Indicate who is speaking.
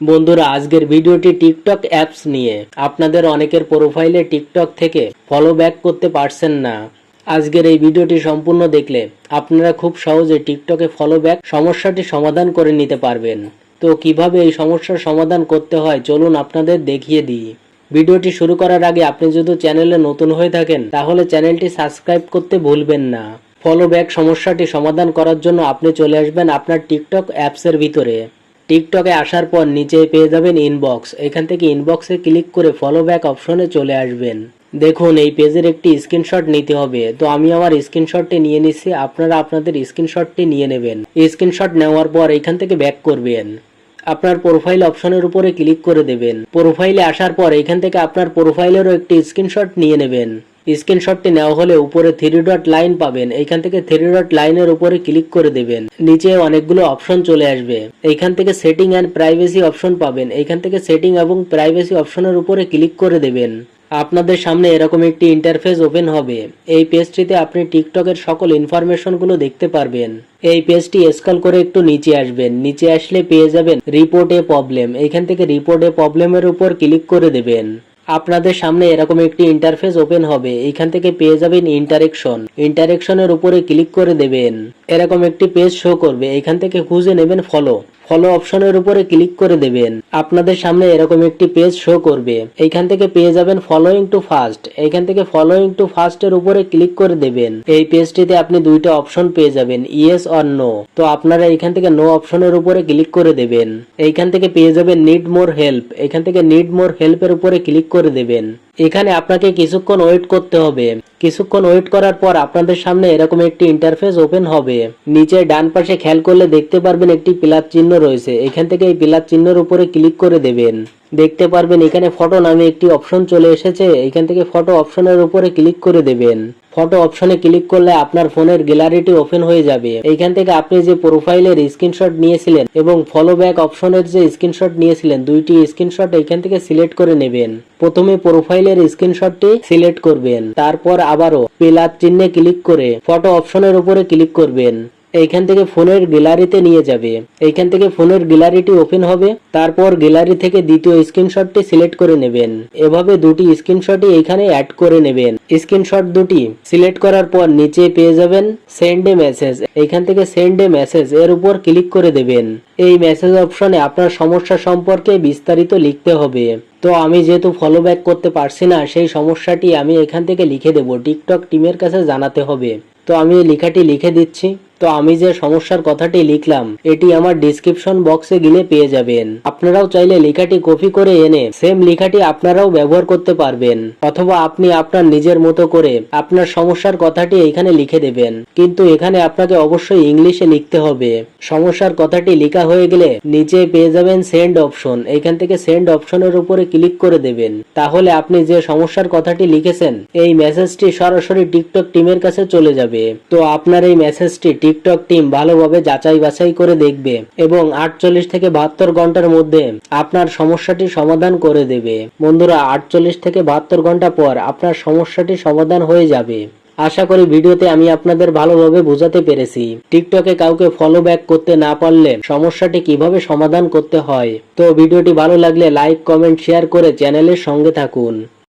Speaker 1: বন্ধুরা, আজকের ভিডিওটি টিকটক অ্যাপস নিয়ে। আপনাদের অনেকের প্রোফাইলে টিকটক থেকে ফলো ব্যাক করতে পারছেন না। আজকের এই ভিডিওটি সম্পূর্ণ দেখলে আপনারা খুব সহজে টিকটকে ফলো ব্যাক সমস্যাটি সমাধান করে নিতে পারবেন। তো কিভাবে এই সমস্যার সমাধান করতে হয় চলুন আপনাদের দেখিয়ে দিই। ভিডিওটি শুরু করার আগে আপনি যদি চ্যানেলে নতুন হয়ে থাকেন তাহলে চ্যানেলটি সাবস্ক্রাইব করতে ভুলবেন না। ফলো ব্যাক সমস্যাটি সমাধান করার জন্য আপনি চলে আসবেন আপনার টিকটক অ্যাপসের ভিতরে। টিকটকে আসার পর নিচে পেয়ে যাবেন ইনবক্স। এখান থেকে ইনবক্সে ক্লিক করে ফলো ব্যাক অপশনে চলে আসবেন। দেখুন এই পেজের একটি স্ক্রিনশট নিতে হবে। তো আমি আমার স্ক্রিনশটটি নিয়ে নিচ্ছি, আপনারা আপনাদের স্ক্রিনশটটি নিয়ে নেবেন। স্ক্রিনশট নেওয়ার পর এখান থেকে ব্যাক করবেন। আপনার প্রোফাইল অপশনের উপরে ক্লিক করে দেবেন। প্রোফাইলে আসার পর এখান থেকে আপনার প্রোফাইলেরও একটি স্ক্রিনশট নিয়ে নেবেন। স্ক্রিনশটটি নেওয়া হলে উপরে 3 ডট লাইন পাবেন। এইখান থেকে 3 ডট লাইনের উপরে ক্লিক করে দেবেন। নিচে অনেকগুলো অপশন চলে আসবে। এইখান থেকে সেটিং এন্ড প্রাইভেসি অপশন পাবেন। এইখান থেকে সেটিং এবং প্রাইভেসি অপশনের উপরে ক্লিক করে দেবেন। আপনাদের সামনে এরকম একটি ইন্টারফেস ওপেন হবে। এই পেজটিতে আপনি টিকটকের সকল ইনফরমেশনগুলো দেখতে পারবেন। এই পেজটি স্ক্রল করে একটু নিচে আসবেন। নিচে আসলে পেয়ে যাবেন রিপোর্ট এ প্রবলেম। এইখান থেকে রিপোর্ট এ প্রবলেমের উপর ক্লিক করে দেবেন। আপনাদের সামনে এরকম একটি ইন্টারফেস ওপেন হবে। এইখান থেকে পেয়ে যাবেন ইন্টারেকশনের উপরে ক্লিক করে দেবেন। এরকম একটি পেজ শো করবে। এইখান থেকে খুঁজে নেবেন ফলো অপশনের উপরে ক্লিক করে দেবেন। আপনাদের সামনে এরকম একটি পেজ শো করবে। এইখান থেকে পেয়ে যাবেন ফলোইং টু ফাস্ট। এইখান থেকে ফলোইং টু ফাস্ট এর উপরে ক্লিক করে দেবেন। এই পেজটিতে আপনি দুইটা অপশন পেয়ে যাবেন, ইয়েস অর নো। তো আপনারা এইখান থেকে নো অপশনের উপরে ক্লিক করে দেবেন। এইখান থেকে পেয়ে যাবেন নিড মোর হেল্প। এখান থেকে নিড মোর হেল্প এর উপরে ক্লিক করে দেবেন। এখানে আপনাকে কিছুক্ষণ ওয়েট করতে হবে। কিছুক্ষণ ওয়েট করার পর আপনাদের সামনে এরকম একটি ইন্টারফেস ওপেন হবে। নিচে ডান পাশে খেয়াল করলে দেখতে পারবেন একটি প্লাস চিহ্ন রয়েছে। এখান থেকে এই প্লাস চিহ্নের উপরে ক্লিক করে দেবেন। দেখতে পারবেন এখানে ফটো নামে একটি অপশন চলে এসেছে। এখান থেকে ফটো অপশনের উপরে ক্লিক করে দেবেন। ফটো অপশনে ক্লিক করলে আপনার ফোনের গ্যালারিটি ওপেন হয়ে যাবে। এইখান থেকে আপনি যে প্রোফাইলের স্ক্রিনশট নিয়েছিলেন এবং ফলো ব্যাক অপশনের যে স্ক্রিনশট নিয়েছিলেন, দুইটি স্ক্রিনশট এইখান থেকে সিলেক্ট করে নেবেন। প্রথমে প্রোফাইলের স্ক্রিনশটটি সিলেক্ট করবেন, তারপর আবারও প্লাস চিহ্নে ক্লিক করে ফটো অপশনের উপরে ক্লিক করবেন। এইখান থেকে ফোনের গ্যালারিতে নিয়ে যাবে। এইখান থেকে ফোনের গ্যালারিটি ওপেন হবে। তারপর গ্যালারি থেকে দ্বিতীয় স্ক্রিনশটটি সিলেক্ট করে নেবেন। এভাবে দুটি স্ক্রিনশটই এখানে অ্যাড করে নেবেন। স্ক্রিনশট দুটি সিলেক্ট করার পর নিচে পেয়ে যাবেন সেন্ড এ মেসেজ। এইখান থেকে সেন্ড এ মেসেজ এর উপর ক্লিক করে দেবেন। এই মেসেজ অপশনে আপনার সমস্যা সম্পর্কে বিস্তারিত লিখতে হবে। তো আমি যেহেতু ফলো ব্যাক করতে পারছি না, সেই সমস্যাটি আমি এখান থেকে লিখে দেব। টিকটক টিমের কাছে জানাতে হবে। তো আমি এই লেখাটি লিখে দিচ্ছি। তো আমি যে সমস্যার কথাটি লিখলাম এটি আমার ডিসক্রিপশন বক্সে গেলে পেয়ে যাবেন। আপনারাও চাইলে লেখাটি কপি করে এনে সেম লেখাটি আপনারাও ব্যবহার করতে পারবেন, অথবা আপনি আপনার নিজের মতো করে আপনার সমস্যার কথাটি এখানে লিখে দেবেন। কিন্তু এখানে আপনাকে অবশ্যই ইংলিশে লিখতে হবে। সমস্যার কথাটি লেখা হয়ে গেলে নিচে পেয়ে যাবেন সেন্ড অপশন। এখান থেকে সেন্ড অপশনের উপরে ক্লিক করে দেবেন। তাহলে আপনি যে সমস্যার কথাটি লিখেছেন এই মেসেজটি সরাসরি টিকটক টিমের কাছে চলে যাবে। তো আপনার এই মেসেজটি টিকটক টিম ভালোভাবে যাচাই বাছাই করে দেখবে এবং 48 থেকে 72 ঘন্টার মধ্যে আপনার সমস্যাটি সমাধান করে দেবে। বন্ধুরা, 48 থেকে 72 ঘন্টা পর আপনার সমস্যাটি সমাধান হয়ে যাবে। আশা করি ভিডিওতে আমি আপনাদের ভালোভাবে বোঝাতে পেরেছি টিকটকে কাউকে ফলো ব্যাক করতে না পারলে সমস্যাটি কিভাবে সমাধান করতে হয়। তো ভিডিওটি ভালো লাগলে লাইক, কমেন্ট, শেয়ার করে চ্যানেলের সঙ্গে থাকুন।